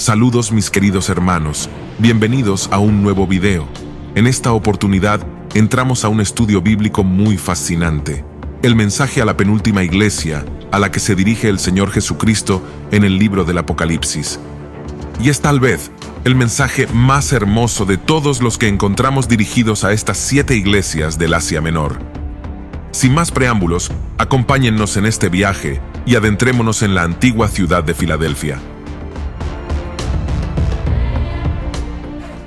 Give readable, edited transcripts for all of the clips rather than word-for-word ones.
Saludos mis queridos hermanos, bienvenidos a un nuevo video. En esta oportunidad entramos a un estudio bíblico muy fascinante, el mensaje a la penúltima iglesia a la que se dirige el Señor Jesucristo en el libro del Apocalipsis. Y es tal vez el mensaje más hermoso de todos los que encontramos dirigidos a estas 7 iglesias del Asia Menor. Sin más preámbulos, acompáñennos en este viaje y adentrémonos en la antigua ciudad de Filadelfia.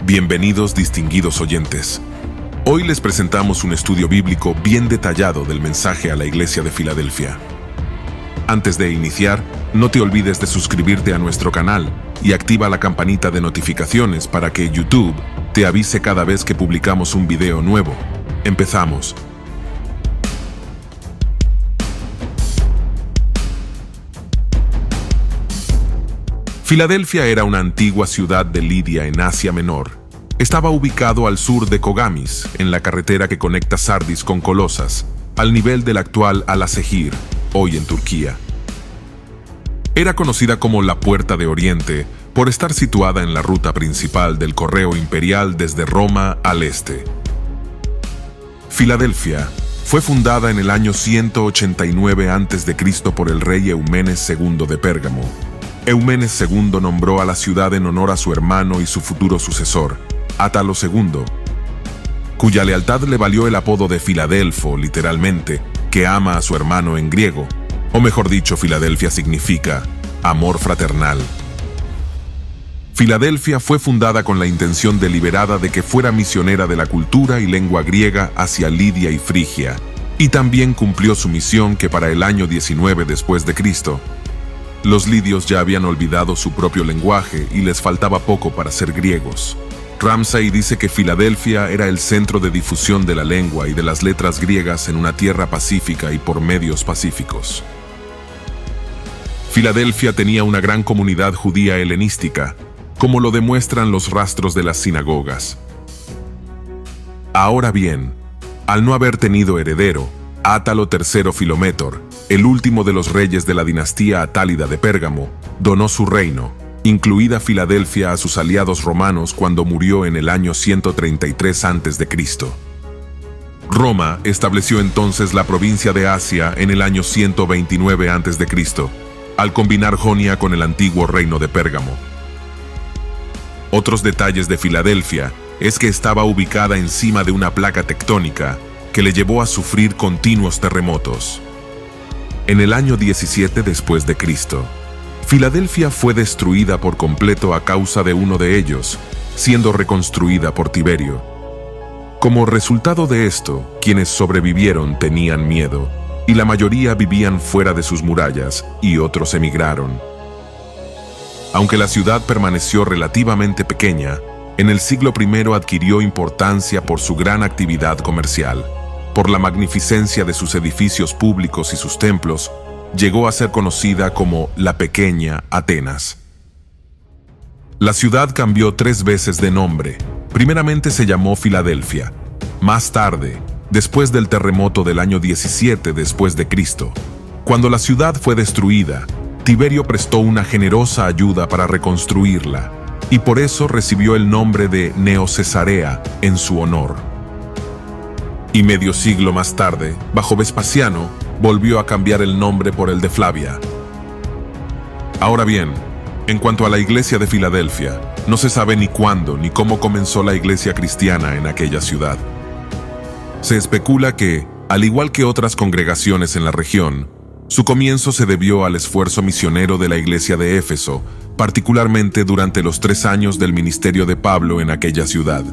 Bienvenidos distinguidos oyentes. Hoy les presentamos un estudio bíblico bien detallado del mensaje a la iglesia de Filadelfia. Antes de iniciar, no te olvides de suscribirte a nuestro canal y activa la campanita de notificaciones para que YouTube te avise cada vez que publicamos un video nuevo. Empezamos. Filadelfia era una antigua ciudad de Lidia en Asia Menor. Estaba ubicado al sur de Cogamis, en la carretera que conecta Sardis con Colosas, al nivel del actual Alaşehir, hoy en Turquía. Era conocida como la Puerta de Oriente por estar situada en la ruta principal del correo imperial desde Roma al este. Filadelfia fue fundada en el año 189 a.C. por el rey Eumenes II de Pérgamo. Eumenes II nombró a la ciudad en honor a su hermano y su futuro sucesor, Átalo II, cuya lealtad le valió el apodo de Filadelfo, literalmente, que ama a su hermano en griego, o mejor dicho, Filadelfia significa amor fraternal. Filadelfia fue fundada con la intención deliberada de que fuera misionera de la cultura y lengua griega hacia Lidia y Frigia, y también cumplió su misión que para el año 19 después de Cristo, los lidios ya habían olvidado su propio lenguaje y les faltaba poco para ser griegos. Ramsay dice que Filadelfia era el centro de difusión de la lengua y de las letras griegas en una tierra pacífica y por medios pacíficos. Filadelfia tenía una gran comunidad judía helenística, como lo demuestran los rastros de las sinagogas. Ahora bien, al no haber tenido heredero, Átalo III Filométor, el último de los reyes de la dinastía atálida de Pérgamo, donó su reino, incluida Filadelfia, a sus aliados romanos cuando murió en el año 133 a.C. Roma estableció entonces la provincia de Asia en el año 129 a.C., al combinar Jonia con el antiguo reino de Pérgamo. Otros detalles de Filadelfia es que estaba ubicada encima de una placa tectónica que le llevó a sufrir continuos terremotos. En el año 17 después de Cristo, Filadelfia fue destruida por completo a causa de uno de ellos, siendo reconstruida por Tiberio. Como resultado de esto, quienes sobrevivieron tenían miedo, y la mayoría vivían fuera de sus murallas, y otros emigraron. Aunque la ciudad permaneció relativamente pequeña, en el siglo I adquirió importancia por su gran actividad comercial. Por la magnificencia de sus edificios públicos y sus templos, llegó a ser conocida como la Pequeña Atenas. La ciudad cambió 3 veces de nombre. Primeramente se llamó Filadelfia. Más tarde, después del terremoto del año 17 después de Cristo, cuando la ciudad fue destruida, Tiberio prestó una generosa ayuda para reconstruirla, y por eso recibió el nombre de Neo-Cesarea en su honor. Y medio siglo más tarde, bajo Vespasiano, volvió a cambiar el nombre por el de Flavia. Ahora bien, en cuanto a la iglesia de Filadelfia, no se sabe ni cuándo ni cómo comenzó la iglesia cristiana en aquella ciudad. Se especula que, al igual que otras congregaciones en la región, su comienzo se debió al esfuerzo misionero de la iglesia de Éfeso, particularmente durante los 3 años del ministerio de Pablo en aquella ciudad.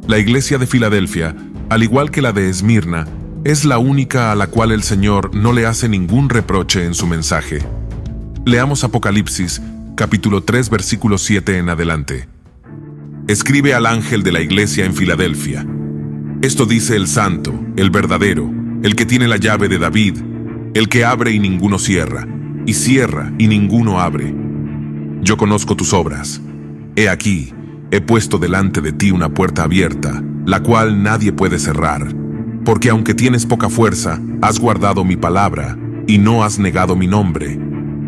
La iglesia de Filadelfia, al igual que la de Esmirna, es la única a la cual el Señor no le hace ningún reproche en su mensaje. Leamos Apocalipsis, capítulo 3, versículo 7 en adelante. Escribe al ángel de la iglesia en Filadelfia. Esto dice el santo, el verdadero, el que tiene la llave de David, el que abre y ninguno cierra, y cierra y ninguno abre. Yo conozco tus obras. He aquí, he puesto delante de ti una puerta abierta, la cual nadie puede cerrar, porque aunque tienes poca fuerza, has guardado mi palabra, y no has negado mi nombre.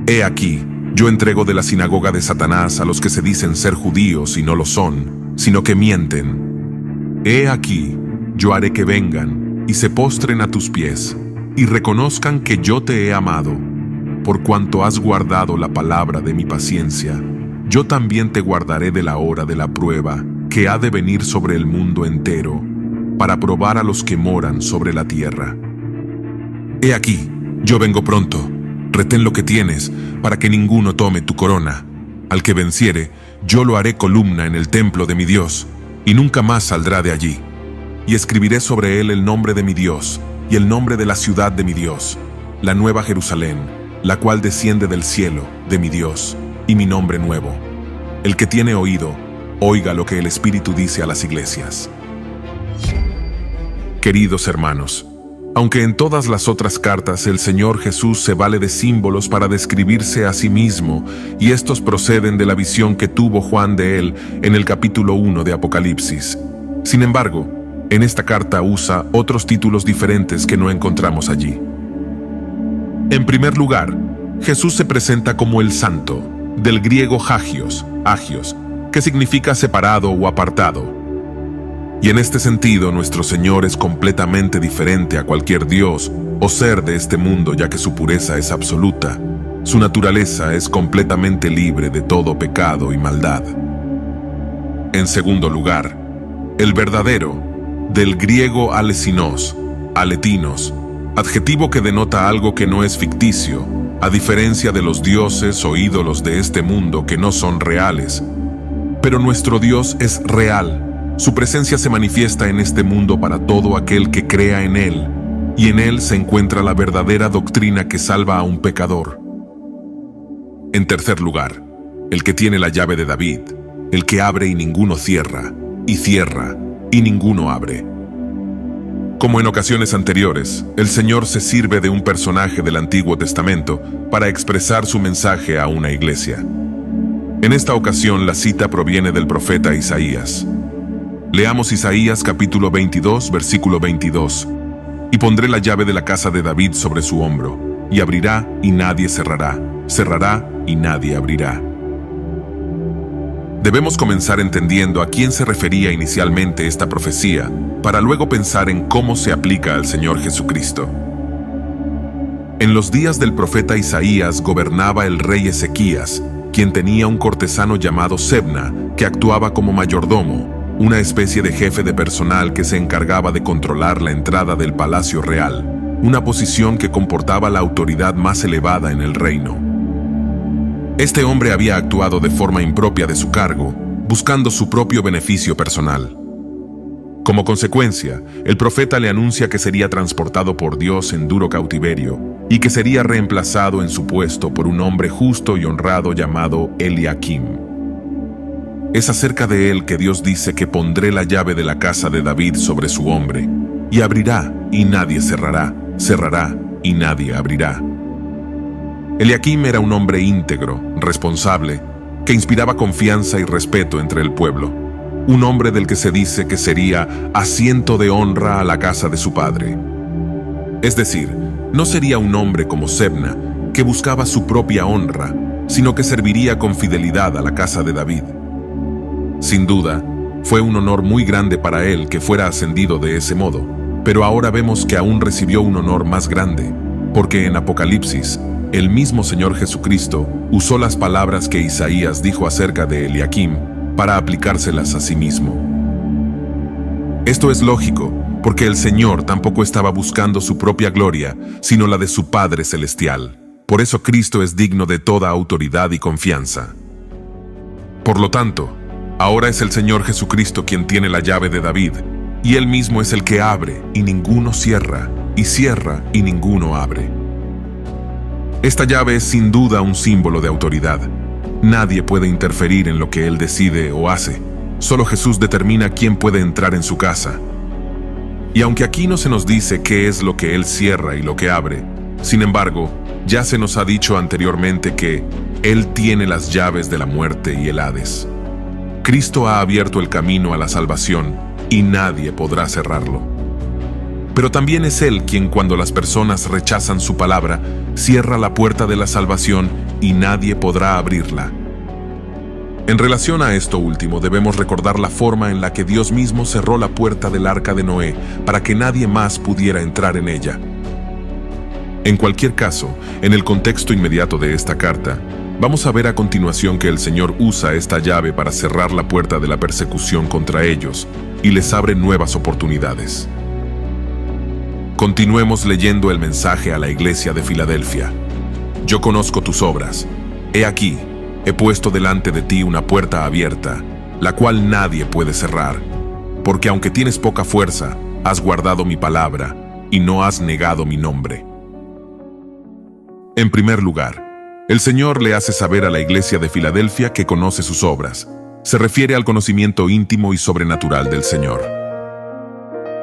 He aquí, Yo entrego de la sinagoga de Satanás a los que se dicen ser judíos y no lo son, sino que mienten. He aquí, yo haré que vengan y se postren a tus pies, y reconozcan que yo te he amado. Por cuanto has guardado la palabra de mi paciencia, yo también te guardaré de la hora de la prueba que ha de venir sobre el mundo entero, para probar a los que moran sobre la tierra. He aquí, yo vengo pronto. Retén lo que tienes, para que ninguno tome tu corona. Al que venciere, yo lo haré columna en el templo de mi Dios, y nunca más saldrá de allí. Y escribiré sobre él el nombre de mi Dios, y el nombre de la ciudad de mi Dios, la nueva Jerusalén, la cual desciende del cielo, de mi Dios, y mi nombre nuevo. El que tiene oído, oiga lo que el Espíritu dice a las iglesias. Queridos hermanos, aunque en todas las otras cartas el Señor Jesús se vale de símbolos para describirse a sí mismo, y estos proceden de la visión que tuvo Juan de él en el capítulo 1 de Apocalipsis. Sin embargo, en esta carta usa otros títulos diferentes que no encontramos allí. En primer lugar, Jesús se presenta como el Santo, del griego hagios, que significa separado o apartado. Y en este sentido, nuestro Señor es completamente diferente a cualquier Dios o ser de este mundo, ya que su pureza es absoluta. Su naturaleza es completamente libre de todo pecado y maldad. En segundo lugar, el verdadero, del griego alesinos, adjetivo que denota algo que no es ficticio, a diferencia de los dioses o ídolos de este mundo que no son reales. Pero nuestro Dios es real. Su presencia se manifiesta en este mundo para todo aquel que crea en Él, y en Él se encuentra la verdadera doctrina que salva a un pecador. En tercer lugar, el que tiene la llave de David, el que abre y ninguno cierra, y cierra y ninguno abre. Como en ocasiones anteriores, el Señor se sirve de un personaje del Antiguo Testamento para expresar su mensaje a una iglesia. En esta ocasión la cita proviene del profeta Isaías. Leamos Isaías capítulo 22, versículo 22. Y pondré la llave de la casa de David sobre su hombro, y abrirá y nadie cerrará, cerrará y nadie abrirá. Debemos comenzar entendiendo a quién se refería inicialmente esta profecía, para luego pensar en cómo se aplica al Señor Jesucristo. En los días del profeta Isaías gobernaba el rey Ezequías, quien tenía un cortesano llamado Sebna, que actuaba como mayordomo, una especie de jefe de personal que se encargaba de controlar la entrada del palacio real, una posición que comportaba la autoridad más elevada en el reino. Este hombre había actuado de forma impropia de su cargo, buscando su propio beneficio personal. Como consecuencia, el profeta le anuncia que sería transportado por Dios en duro cautiverio y que sería reemplazado en su puesto por un hombre justo y honrado llamado Eliakim. Es acerca de él que Dios dice que pondré la llave de la casa de David sobre su hombro, y abrirá y nadie cerrará, cerrará y nadie abrirá. Eliakim era un hombre íntegro, responsable, que inspiraba confianza y respeto entre el pueblo, un hombre del que se dice que sería asiento de honra a la casa de su padre. Es decir, no sería un hombre como Sebna, que buscaba su propia honra, sino que serviría con fidelidad a la casa de David. Sin duda, fue un honor muy grande para él que fuera ascendido de ese modo, pero ahora vemos que aún recibió un honor más grande, porque en Apocalipsis, el mismo Señor Jesucristo usó las palabras que Isaías dijo acerca de Eliakim para aplicárselas a sí mismo. Esto es lógico, porque el Señor tampoco estaba buscando su propia gloria, sino la de su Padre Celestial. Por eso Cristo es digno de toda autoridad y confianza. Por lo tanto, ahora es el Señor Jesucristo quien tiene la llave de David, y Él mismo es el que abre y ninguno cierra, y cierra y ninguno abre. Esta llave es sin duda un símbolo de autoridad. Nadie puede interferir en lo que Él decide o hace. Solo Jesús determina quién puede entrar en su casa. Y aunque aquí no se nos dice qué es lo que Él cierra y lo que abre, sin embargo, ya se nos ha dicho anteriormente que Él tiene las llaves de la muerte y el Hades. Cristo ha abierto el camino a la salvación y nadie podrá cerrarlo. Pero también es Él quien, cuando las personas rechazan su palabra, cierra la puerta de la salvación y nadie podrá abrirla. En relación a esto último, debemos recordar la forma en la que Dios mismo cerró la puerta del arca de Noé para que nadie más pudiera entrar en ella. En cualquier caso, en el contexto inmediato de esta carta, vamos a ver a continuación que el Señor usa esta llave para cerrar la puerta de la persecución contra ellos y les abre nuevas oportunidades. Continuemos leyendo el mensaje a la iglesia de Filadelfia. Yo conozco tus obras. He aquí, he puesto delante de ti una puerta abierta, la cual nadie puede cerrar, porque aunque tienes poca fuerza, has guardado mi palabra y no has negado mi nombre. En primer lugar, el Señor le hace saber a la iglesia de Filadelfia que conoce sus obras. Se refiere al conocimiento íntimo y sobrenatural del Señor.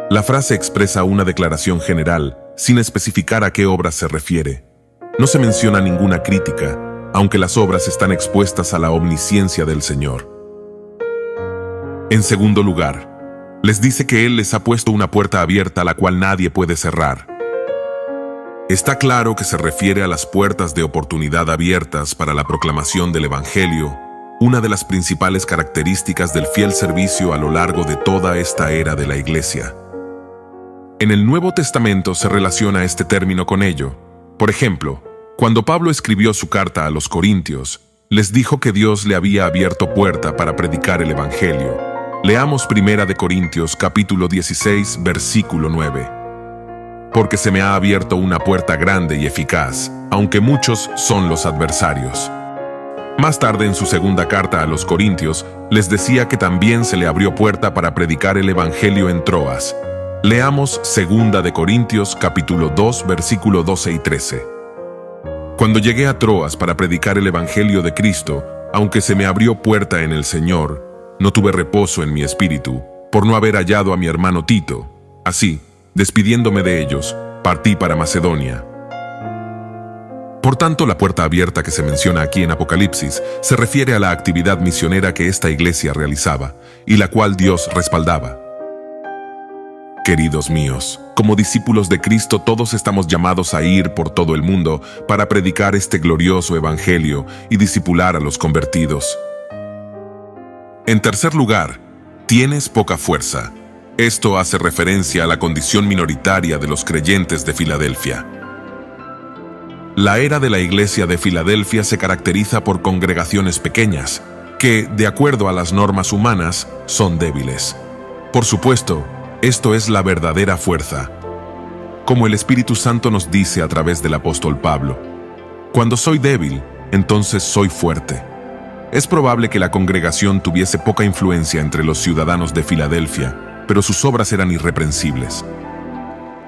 La frase expresa una declaración general, sin especificar a qué obras se refiere. No se menciona ninguna crítica, aunque las obras están expuestas a la omnisciencia del Señor. En segundo lugar, les dice que Él les ha puesto una puerta abierta a la cual nadie puede cerrar. Está claro que se refiere a las puertas de oportunidad abiertas para la proclamación del Evangelio, una de las principales características del fiel servicio a lo largo de toda esta era de la Iglesia. En el Nuevo Testamento se relaciona este término con ello. Por ejemplo, cuando Pablo escribió su carta a los Corintios, les dijo que Dios le había abierto puerta para predicar el Evangelio. Leamos 1 Corintios capítulo 16, versículo 9. Porque se me ha abierto una puerta grande y eficaz, aunque muchos son los adversarios. Más tarde, en su segunda carta a los Corintios, les decía que también se le abrió puerta para predicar el Evangelio en Troas. Leamos 2 Corintios capítulo 2, versículo 12 y 13. Cuando llegué a Troas para predicar el Evangelio de Cristo, aunque se me abrió puerta en el Señor, no tuve reposo en mi espíritu, por no haber hallado a mi hermano Tito. Así, despidiéndome de ellos, partí para Macedonia. Por tanto, la puerta abierta que se menciona aquí en Apocalipsis se refiere a la actividad misionera que esta iglesia realizaba y la cual Dios respaldaba. Queridos míos, como discípulos de Cristo todos estamos llamados a ir por todo el mundo para predicar este glorioso evangelio y discipular a los convertidos. En tercer lugar, tienes poca fuerza. Esto hace referencia a la condición minoritaria de los creyentes de Filadelfia. La era de la iglesia de Filadelfia se caracteriza por congregaciones pequeñas, que, de acuerdo a las normas humanas, son débiles. Por supuesto, esto es la verdadera fuerza. Como el Espíritu Santo nos dice a través del apóstol Pablo, cuando soy débil, entonces soy fuerte. Es probable que la congregación tuviese poca influencia entre los ciudadanos de Filadelfia, pero sus obras eran irreprensibles.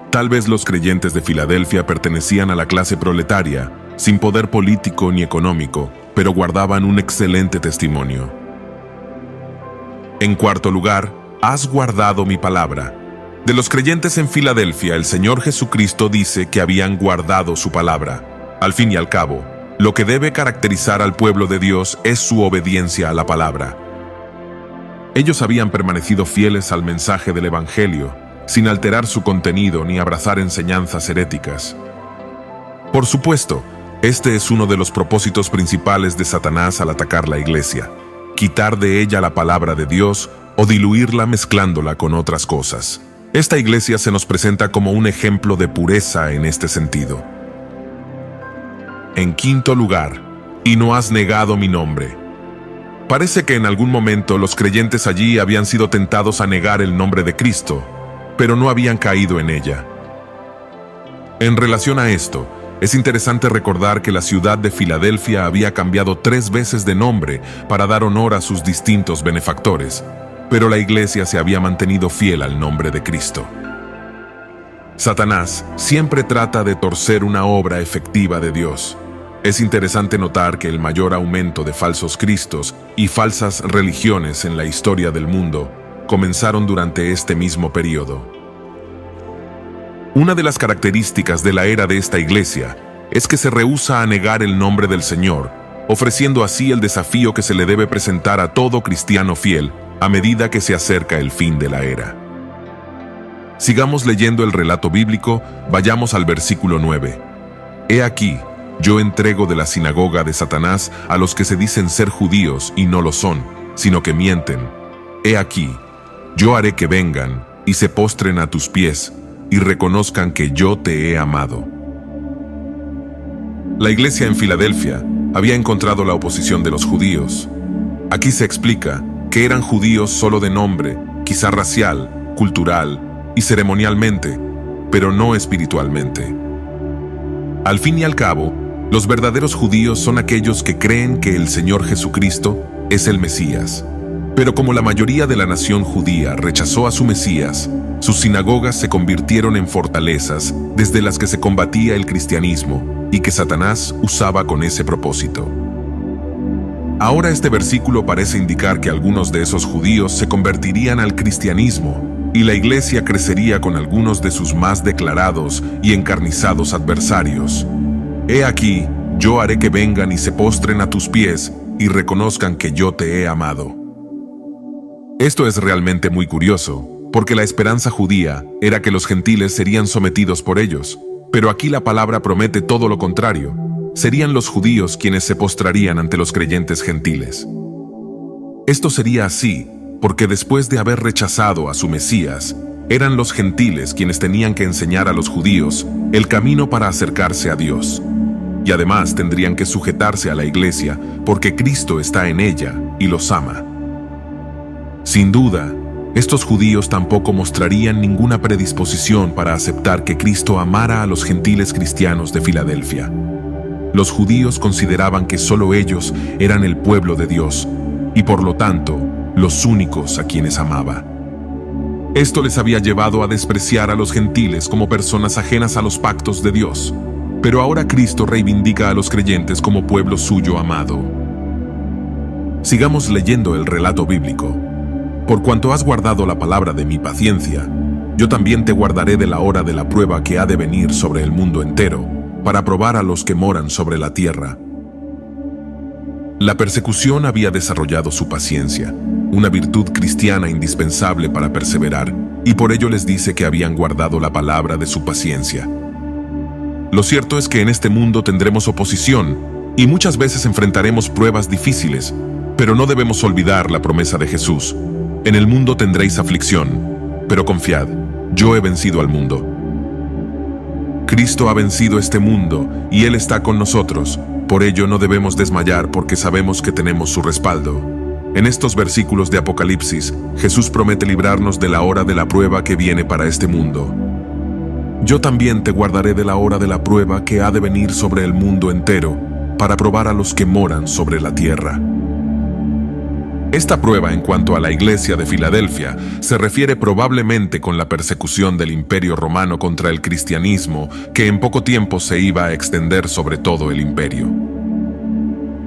Tal vez los creyentes de Filadelfia pertenecían a la clase proletaria, sin poder político ni económico, pero guardaban un excelente testimonio. En cuarto lugar, has guardado mi palabra. De los creyentes en Filadelfia, el Señor Jesucristo dice que habían guardado su palabra. Al fin y al cabo, lo que debe caracterizar al pueblo de Dios es su obediencia a la palabra. Ellos habían permanecido fieles al mensaje del Evangelio, sin alterar su contenido ni abrazar enseñanzas heréticas. Por supuesto, este es uno de los propósitos principales de Satanás al atacar la iglesia: quitar de ella la palabra de Dios o diluirla mezclándola con otras cosas. Esta iglesia se nos presenta como un ejemplo de pureza en este sentido. En quinto lugar, y no has negado mi nombre. Parece que en algún momento los creyentes allí habían sido tentados a negar el nombre de Cristo, pero no habían caído en ella. En relación a esto, es interesante recordar que la ciudad de Filadelfia había cambiado 3 veces de nombre para dar honor a sus distintos benefactores, pero la iglesia se había mantenido fiel al nombre de Cristo. Satanás siempre trata de torcer una obra efectiva de Dios. Es interesante notar que el mayor aumento de falsos cristos y falsas religiones en la historia del mundo comenzaron durante este mismo periodo. Una de las características de la era de esta iglesia es que se rehúsa a negar el nombre del Señor, ofreciendo así el desafío que se le debe presentar a todo cristiano fiel a medida que se acerca el fin de la era. Sigamos leyendo el relato bíblico, vayamos al versículo 9. He aquí, yo entrego de la sinagoga de Satanás a los que se dicen ser judíos y no lo son, sino que mienten. He aquí, yo haré que vengan y se postren a tus pies y reconozcan que yo te he amado. La iglesia en Filadelfia había encontrado la oposición de los judíos. Aquí se explica que eran judíos solo de nombre, quizá racial, cultural y ceremonialmente, pero no espiritualmente. Al fin y al cabo, los verdaderos judíos son aquellos que creen que el Señor Jesucristo es el Mesías. Pero como la mayoría de la nación judía rechazó a su Mesías, sus sinagogas se convirtieron en fortalezas desde las que se combatía el cristianismo y que Satanás usaba con ese propósito. Ahora este versículo parece indicar que algunos de esos judíos se convertirían al cristianismo y la iglesia crecería con algunos de sus más declarados y encarnizados adversarios. He aquí, yo haré que vengan y se postren a tus pies y reconozcan que yo te he amado. Esto es realmente muy curioso, porque la esperanza judía era que los gentiles serían sometidos por ellos, pero aquí la palabra promete todo lo contrario. Serían los judíos quienes se postrarían ante los creyentes gentiles. Esto sería así, porque después de haber rechazado a su Mesías, eran los gentiles quienes tenían que enseñar a los judíos el camino para acercarse a Dios. Y además tendrían que sujetarse a la iglesia, porque Cristo está en ella y los ama. Sin duda, estos judíos tampoco mostrarían ninguna predisposición para aceptar que Cristo amara a los gentiles cristianos de Filadelfia. Los judíos consideraban que solo ellos eran el pueblo de Dios, y por lo tanto, los únicos a quienes amaba. Esto les había llevado a despreciar a los gentiles como personas ajenas a los pactos de Dios. Pero ahora Cristo reivindica a los creyentes como pueblo suyo amado. Sigamos leyendo el relato bíblico. Por cuanto has guardado la palabra de mi paciencia, yo también te guardaré de la hora de la prueba que ha de venir sobre el mundo entero, para probar a los que moran sobre la tierra. La persecución había desarrollado su paciencia, una virtud cristiana indispensable para perseverar, y por ello les dice que habían guardado la palabra de su paciencia. Lo cierto es que en este mundo tendremos oposición, y muchas veces enfrentaremos pruebas difíciles, pero no debemos olvidar la promesa de Jesús. En el mundo tendréis aflicción, pero confiad, yo he vencido al mundo. Cristo ha vencido este mundo y Él está con nosotros. Por ello no debemos desmayar porque sabemos que tenemos su respaldo. En estos versículos de Apocalipsis, Jesús promete librarnos de la hora de la prueba que viene para este mundo. Yo también te guardaré de la hora de la prueba que ha de venir sobre el mundo entero, para probar a los que moran sobre la tierra. Esta prueba en cuanto a la iglesia de Filadelfia se refiere probablemente con la persecución del Imperio Romano contra el cristianismo, que en poco tiempo se iba a extender sobre todo el imperio.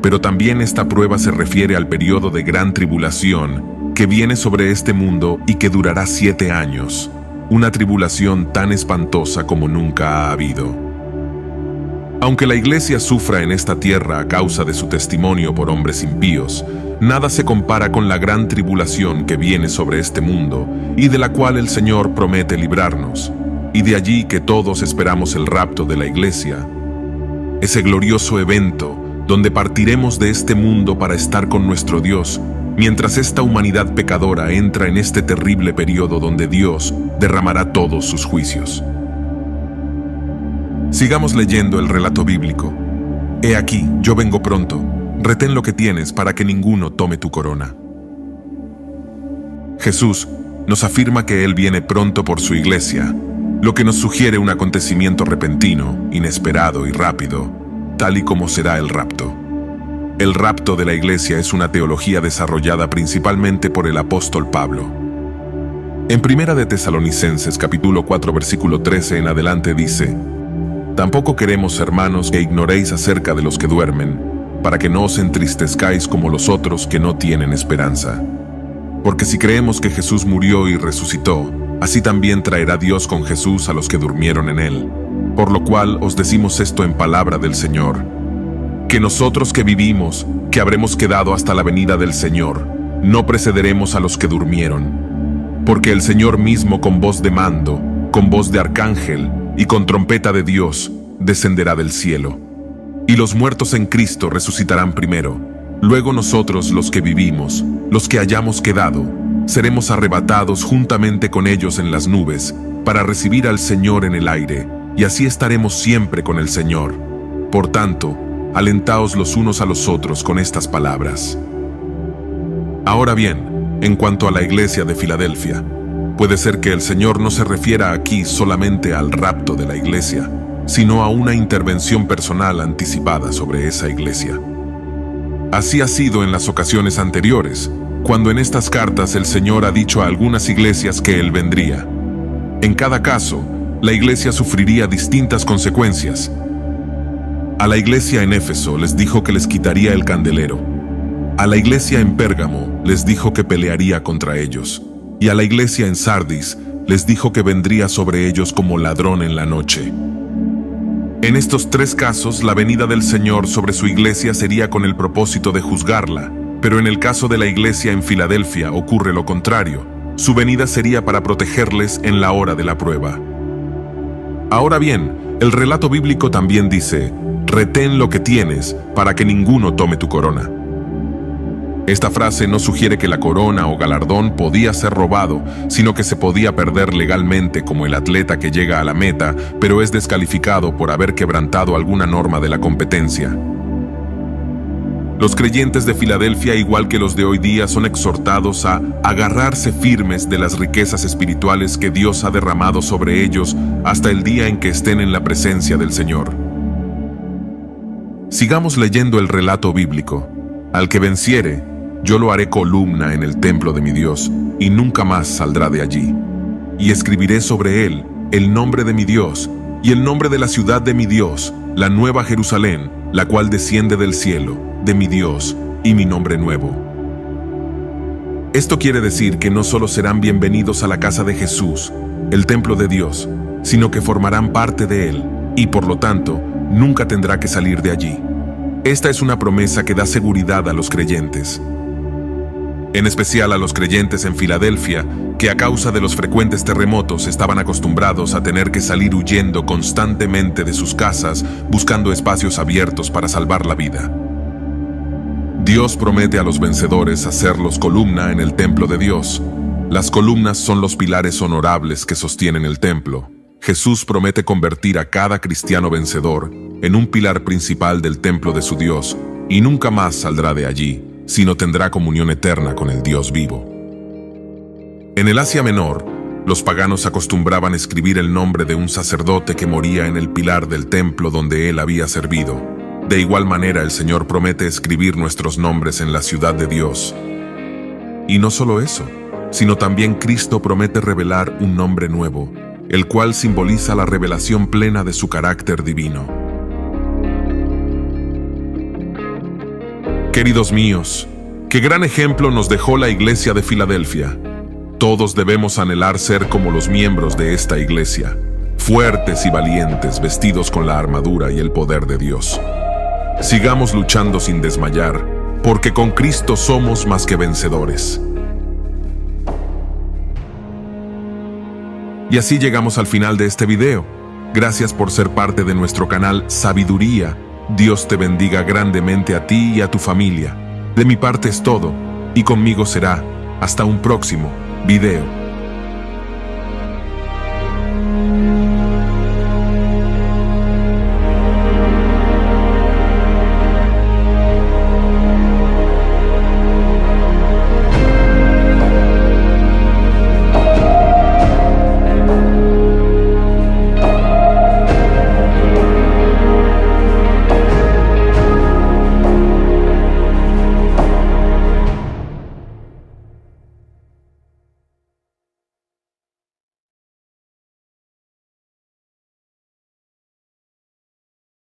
Pero también esta prueba se refiere al periodo de gran tribulación que viene sobre este mundo y que durará 7 años, una tribulación tan espantosa como nunca ha habido. Aunque la iglesia sufra en esta tierra a causa de su testimonio por hombres impíos, nada se compara con la gran tribulación que viene sobre este mundo y de la cual el Señor promete librarnos, y de allí que todos esperamos el rapto de la iglesia, ese glorioso evento donde partiremos de este mundo para estar con nuestro Dios, mientras esta humanidad pecadora entra en este terrible periodo donde Dios derramará todos sus juicios. Sigamos leyendo el relato bíblico. He aquí, yo vengo pronto. Retén lo que tienes para que ninguno tome tu corona. Jesús nos afirma que Él viene pronto por su iglesia, lo que nos sugiere un acontecimiento repentino, inesperado y rápido, tal y como será el rapto. El rapto de la iglesia es una teología desarrollada principalmente por el apóstol Pablo. En Primera de Tesalonicenses capítulo 4 versículo 13 en adelante dice: Tampoco queremos, hermanos, que ignoréis acerca de los que duermen, para que no os entristezcáis como los otros que no tienen esperanza. Porque si creemos que Jesús murió y resucitó, así también traerá Dios con Jesús a los que durmieron en él. Por lo cual os decimos esto en palabra del Señor, que nosotros que vivimos, que habremos quedado hasta la venida del Señor, no precederemos a los que durmieron. Porque el Señor mismo con voz de mando, con voz de arcángel y con trompeta de Dios, descenderá del cielo. Y los muertos en Cristo resucitarán primero. Luego nosotros, los que vivimos, los que hayamos quedado, seremos arrebatados juntamente con ellos en las nubes, para recibir al Señor en el aire, y así estaremos siempre con el Señor. Por tanto, alentaos los unos a los otros con estas palabras. Ahora bien, en cuanto a la iglesia de Filadelfia, puede ser que el Señor no se refiera aquí solamente al rapto de la iglesia, sino a una intervención personal anticipada sobre esa iglesia. Así ha sido en las ocasiones anteriores, cuando en estas cartas el Señor ha dicho a algunas iglesias que Él vendría. En cada caso, la iglesia sufriría distintas consecuencias. A la iglesia en Éfeso les dijo que les quitaría el candelero. A la iglesia en Pérgamo les dijo que pelearía contra ellos. Y a la iglesia en Sardis les dijo que vendría sobre ellos como ladrón en la noche. En estos tres casos, la venida del Señor sobre su iglesia sería con el propósito de juzgarla, pero en el caso de la iglesia en Filadelfia ocurre lo contrario. Su venida sería para protegerles en la hora de la prueba. Ahora bien, el relato bíblico también dice: retén lo que tienes para que ninguno tome tu corona. Esta frase no sugiere que la corona o galardón podía ser robado, sino que se podía perder legalmente, como el atleta que llega a la meta, pero es descalificado por haber quebrantado alguna norma de la competencia. Los creyentes de Filadelfia, igual que los de hoy día, son exhortados a agarrarse firmes de las riquezas espirituales que Dios ha derramado sobre ellos hasta el día en que estén en la presencia del Señor. Sigamos leyendo el relato bíblico. Al que venciere, yo lo haré columna en el templo de mi Dios, y nunca más saldrá de allí. Y escribiré sobre él el nombre de mi Dios, y el nombre de la ciudad de mi Dios, la nueva Jerusalén, la cual desciende del cielo, de mi Dios, y mi nombre nuevo. Esto quiere decir que no solo serán bienvenidos a la casa de Jesús, el templo de Dios, sino que formarán parte de él, y por lo tanto, nunca tendrá que salir de allí. Esta es una promesa que da seguridad a los creyentes. En especial a los creyentes en Filadelfia, que a causa de los frecuentes terremotos estaban acostumbrados a tener que salir huyendo constantemente de sus casas, buscando espacios abiertos para salvar la vida. Dios promete a los vencedores hacerlos columna en el templo de Dios. Las columnas son los pilares honorables que sostienen el templo. Jesús promete convertir a cada cristiano vencedor en un pilar principal del templo de su Dios, y nunca más saldrá de allí, sino tendrá comunión eterna con el Dios vivo. En el Asia Menor, los paganos acostumbraban escribir el nombre de un sacerdote que moría en el pilar del templo donde él había servido. De igual manera, el Señor promete escribir nuestros nombres en la ciudad de Dios. Y no solo eso, sino también Cristo promete revelar un nombre nuevo, el cual simboliza la revelación plena de su carácter divino. Queridos míos, qué gran ejemplo nos dejó la iglesia de Filadelfia. Todos debemos anhelar ser como los miembros de esta iglesia, fuertes y valientes, vestidos con la armadura y el poder de Dios. Sigamos luchando sin desmayar, porque con Cristo somos más que vencedores. Y así llegamos al final de este video. Gracias por ser parte de nuestro canal Sabiduría. Dios te bendiga grandemente a ti y a tu familia. De mi parte es todo, y conmigo será hasta un próximo video.